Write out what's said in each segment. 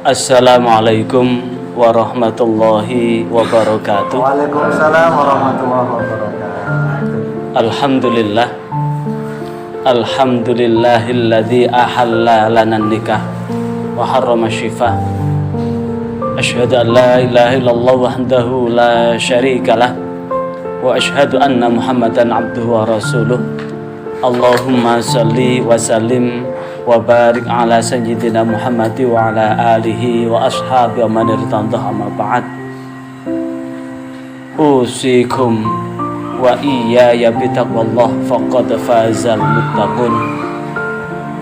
Assalamualaikum warahmatullahi wabarakatuh. Waalaikumsalam warahmatullahi wabarakatuh. Alhamdulillah. Alhamdulillahilladzi ahalla lana nikah wa harrama syifah. Asyhadu an la ilaha illallah wahdahu la syarikalah wa asyhadu anna Muhammadan abduhu wa rasuluh. Allahumma salli wa sallim wa barik ala sayyidina Muhammad wa ala alihi wa ashabi wa man irtadah amma ba'd. Usikum wa iyaya bitaqwallah faqad fazal muttaqun.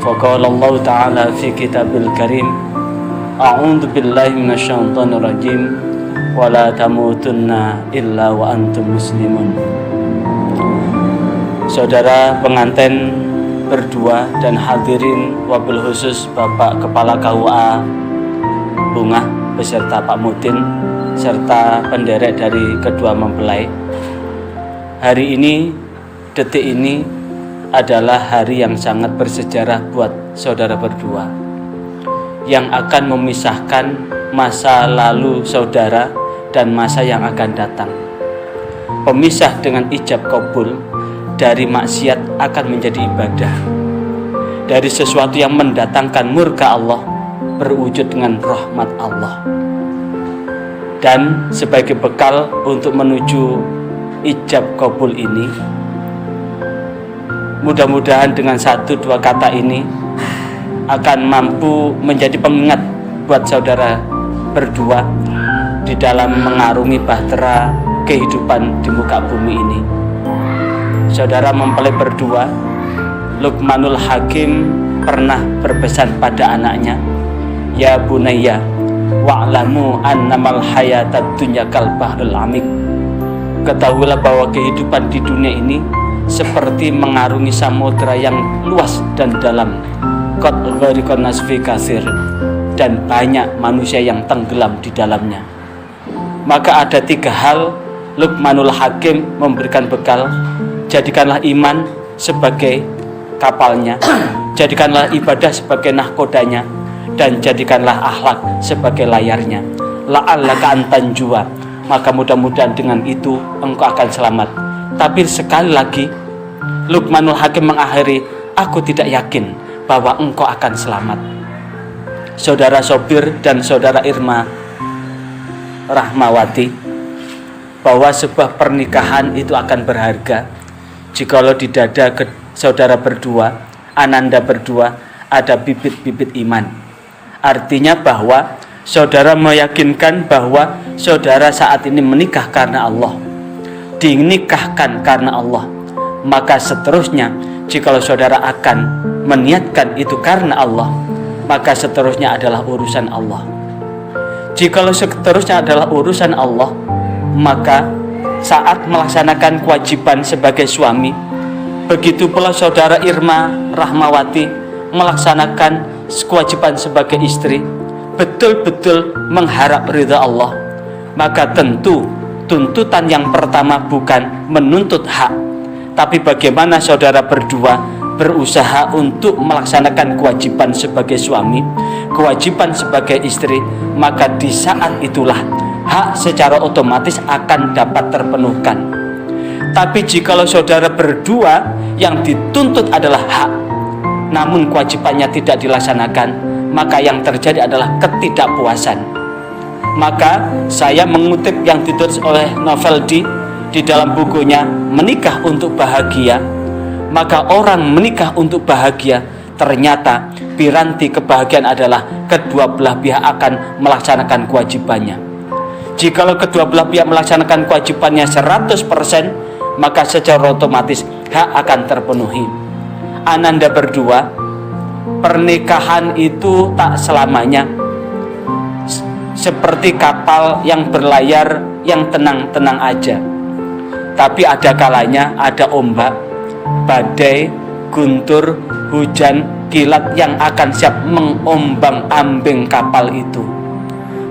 Faqala Allah ta'ala fi kitabil karim, a'udzu billahi minasyaitonir rajim, wa la tamutunna illa wa antum muslimun. Saudara pengantin berdua dan hadirin, wabil khusus Bapak Kepala KUA Bungah beserta Pak Mudin serta penderek dari kedua mempelai. Hari ini, detik ini adalah hari yang sangat bersejarah buat saudara berdua, yang akan memisahkan masa lalu saudara dan masa yang akan datang. Pemisah dengan ijab qabul dari maksiat akan menjadi ibadah, dari sesuatu yang mendatangkan murka Allah berwujud dengan rahmat Allah. Dan sebagai bekal untuk menuju ijab qabul ini, mudah-mudahan dengan 1-2 kata ini akan mampu menjadi pengingat buat saudara berdua di dalam mengarungi bahtera kehidupan di muka bumi ini. Saudara mempelai berdua, Luqmanul Hakim pernah berpesan pada anaknya, ya bunayya wa'lamu annamal hayatad dunya kal bahrul amik. Ketahuilah bahwa kehidupan di dunia ini seperti mengarungi samudra yang luas dan dalam. Qad gharaqan nas fi katsir, dan banyak manusia yang tenggelam di dalamnya. Maka ada 3 hal Luqmanul Hakim memberikan bekal. Jadikanlah iman sebagai kapalnya, jadikanlah ibadah sebagai nahkodanya, dan jadikanlah akhlak sebagai layarnya. La'allaka antanjua, maka mudah-mudahan dengan itu engkau akan selamat. Tapi sekali lagi Luqmanul Hakim mengakhiri, aku tidak yakin bahwa engkau akan selamat. Saudara Sobir dan saudara Irma Rahmawati, bahwa sebuah pernikahan itu akan berharga jikalau di dada saudara berdua, ananda berdua, ada bibit-bibit iman. Artinya bahwa saudara meyakinkan bahwa saudara saat ini menikah karena Allah, dinikahkan karena Allah. Maka seterusnya, jikalau saudara akan meniatkan itu karena Allah, maka seterusnya adalah urusan Allah. Jikalau seterusnya adalah urusan Allah, maka saat melaksanakan kewajiban sebagai suami, begitu pula saudara Irma Rahmawati melaksanakan kewajiban sebagai istri, betul-betul mengharap ridha Allah. Maka tentu tuntutan yang pertama bukan menuntut hak, tapi bagaimana saudara berdua berusaha untuk melaksanakan kewajiban sebagai suami, kewajiban sebagai istri. Maka di saat itulah hak secara otomatis akan dapat terpenuhkan. Tapi jikalau saudara berdua yang dituntut adalah hak, namun kewajibannya tidak dilaksanakan, maka yang terjadi adalah ketidakpuasan. Maka saya mengutip yang ditulis oleh Noveldi di dalam bukunya Menikah untuk Bahagia. Maka orang menikah untuk bahagia, ternyata piranti kebahagiaan adalah kedua belah pihak akan melaksanakan kewajibannya. Jikalau kedua belah pihak melaksanakan kewajibannya 100%, maka secara otomatis hak akan terpenuhi. Ananda berdua, pernikahan itu tak selamanya seperti kapal yang berlayar yang tenang-tenang aja. Tapi ada kalanya ada ombak, badai, guntur, hujan, kilat yang akan siap mengombang-ambing kapal itu.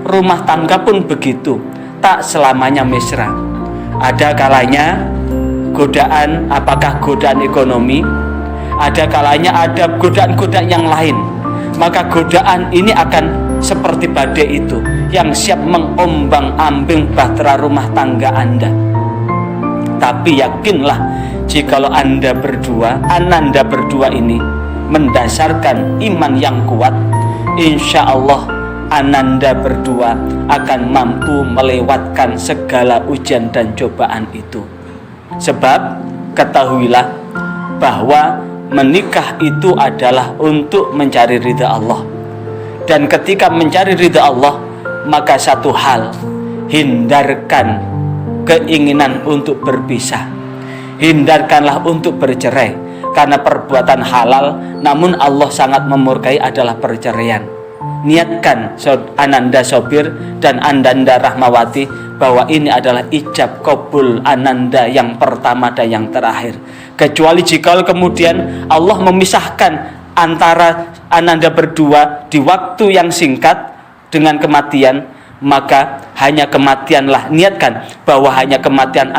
Rumah tangga pun begitu, tak selamanya mesra. Ada kalanya godaan, apakah godaan ekonomi, ada kalanya ada godaan-godaan yang lain. Maka godaan ini akan seperti badai itu yang siap mengombang-ambing bahtera rumah tangga Anda. Tapi yakinlah, jikalau Ananda berdua ini mendasarkan iman yang kuat, insya Allah Ananda berdua akan mampu melewatkan segala ujian dan cobaan itu. Sebab ketahuilah bahwa menikah itu adalah untuk mencari ridha Allah. Dan ketika mencari ridha Allah, maka satu hal, hindarkan keinginan untuk berpisah, hindarkanlah untuk bercerai, karena perbuatan halal namun Allah sangat memurkai adalah perceraian. Niatkan Ananda Sobir dan Ananda Rahmawati bahwa ini adalah ijab kabul Ananda yang pertama dan yang terakhir. Kecuali jika kemudian Allah memisahkan antara Ananda berdua di waktu yang singkat dengan kematian, maka hanya kematianlah, niatkan bahwa hanya kematian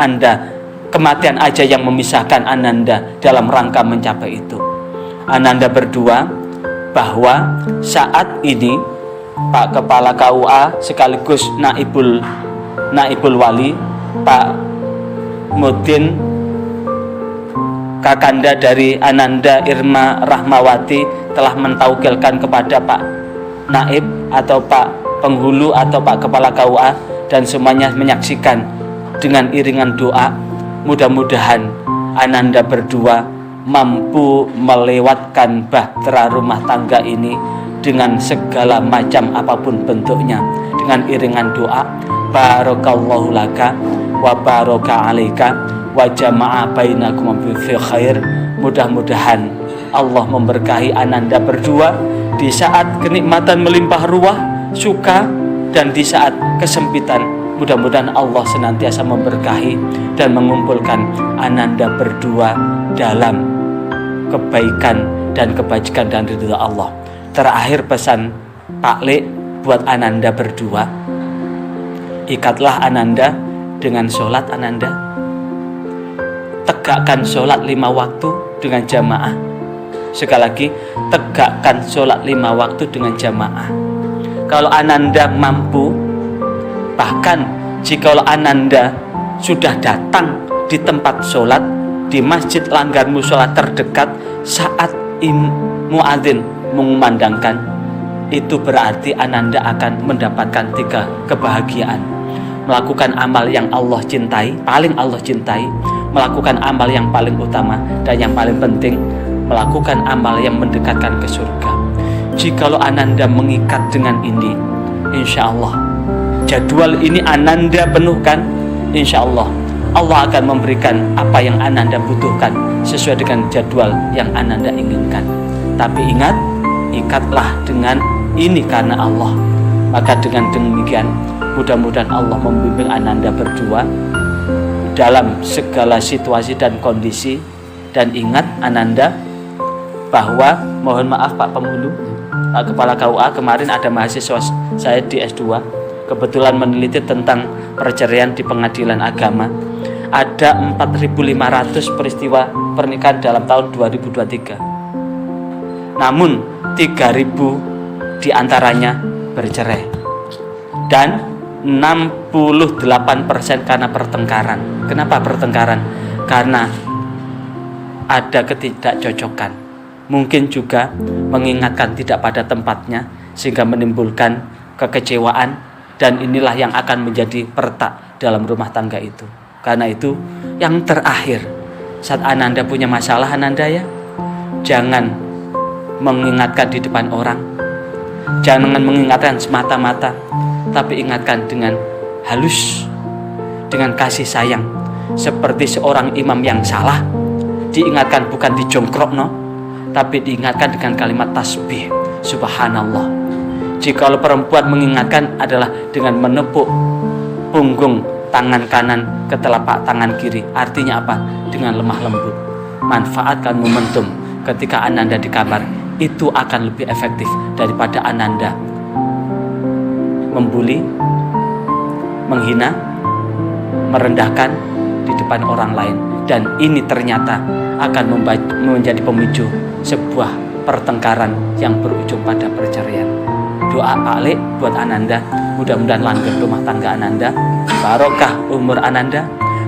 aja yang memisahkan Ananda dalam rangka mencapai itu. Ananda berdua bahwa saat ini Pak Kepala KUA sekaligus Naibul Wali Pak Mudin Kakanda dari Ananda Irma Rahmawati telah mentaukilkan kepada Pak Naib atau Pak Penghulu atau Pak Kepala KUA dan semuanya menyaksikan dengan iringan doa. Mudah-mudahan Ananda berdua mampu melewatkan bahtera rumah tangga ini dengan segala macam apapun bentuknya, dengan iringan doa. Barakallahu laka wa baraka alaika wa jama'a bainakum fi khair. Mudah-mudahan Allah memberkahi Ananda berdua di saat kenikmatan melimpah ruah, suka, dan di saat kesempitan. Mudah-mudahan Allah senantiasa memberkahi dan mengumpulkan Ananda berdua dalam kebaikan dan kebajikan dan ridha Allah. Terakhir pesan Pak Le buat Ananda berdua, ikatlah Ananda dengan sholat Ananda. Tegakkan sholat 5 waktu dengan jamaah. Sekali lagi, tegakkan sholat 5 waktu dengan jamaah. Kalau Ananda mampu, bahkan jikalau Ananda sudah datang di tempat sholat, di masjid langgar musola terdekat saat muadzin mengumandangkan, itu berarti Ananda akan mendapatkan 3 kebahagiaan. Melakukan amal yang Allah cintai, paling Allah cintai, melakukan amal yang paling utama, dan yang paling penting, melakukan amal yang mendekatkan ke surga. Jikalau Ananda mengikat dengan ini, insya Allah jadwal ini Ananda penuhkan, insya Allah Allah akan memberikan apa yang Ananda butuhkan sesuai dengan jadwal yang Ananda inginkan. Tapi ingat, ikatlah dengan ini karena Allah. Maka dengan demikian, mudah-mudahan Allah membimbing Ananda berdua dalam segala situasi dan kondisi. Dan ingat Ananda bahwa, mohon maaf Pak Penghulu, Pak Kepala KUA, kemarin ada mahasiswa saya di S2 kebetulan meneliti tentang perceraian di pengadilan agama. Ada 4.500 peristiwa pernikahan dalam tahun 2023. Namun 3.000 diantaranya bercerai. Dan 68% karena pertengkaran. Kenapa pertengkaran? Karena ada ketidakcocokan. Mungkin juga mengingatkan tidak pada tempatnya sehingga menimbulkan kekecewaan, dan inilah yang akan menjadi pertak dalam rumah tangga itu. Karena itu yang terakhir, saat Ananda punya masalah, Ananda ya, jangan mengingatkan di depan orang, jangan mengingatkan semata-mata, tapi ingatkan dengan halus, dengan kasih sayang. Seperti seorang imam yang salah, diingatkan bukan dijongkrokno, tapi diingatkan dengan kalimat tasbih, subhanallah. Jikalau perempuan mengingatkan adalah dengan menepuk punggung tangan kanan ke telapak tangan kiri. Artinya apa? Dengan lemah lembut. Manfaatkan momentum ketika Ananda di kamar, itu akan lebih efektif daripada Ananda membuli, menghina, merendahkan di depan orang lain. Dan ini ternyata akan menjadi pemicu sebuah pertengkaran yang berujung pada perceraian. doa Pak Lek buat Ananda. Mudah-mudahan langgeng rumah tangga Ananda, barokah umur Ananda,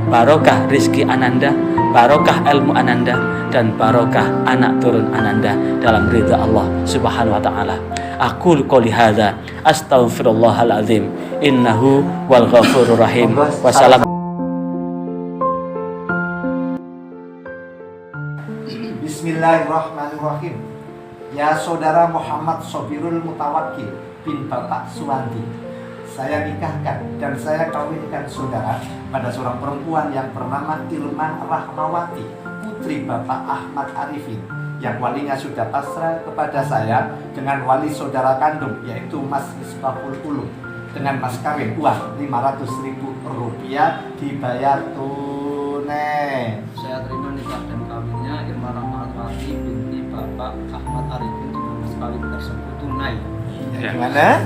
barokah rizki Ananda, barokah ilmu Ananda, dan barokah anak turun Ananda dalam ridha Allah Subhanahu wa taala. Aku qouli hadza astaghfirullahalazim innahu wal ghafurur rahim. Wassalam. Bismillahirrahmanirrahim. Ya saudara Muhammad Sobirul Mutawakkil bin Bapak Suwandi, saya nikahkan dan saya kawinkan saudara pada seorang perempuan yang bernama Irma Rahmawati, putri Bapak Ahmad Arifin, yang walinya sudah pasrah kepada saya dengan wali saudara kandung yaitu Mas Misbahul Ulum, dengan mas kawin uang Rp500.000 dibayar tunai. Saya terima nikah dan kawinnya Irma Rahmawati binti Bapak Ahmad Arifin dengan mas kawin tersebut tunai. Gimana?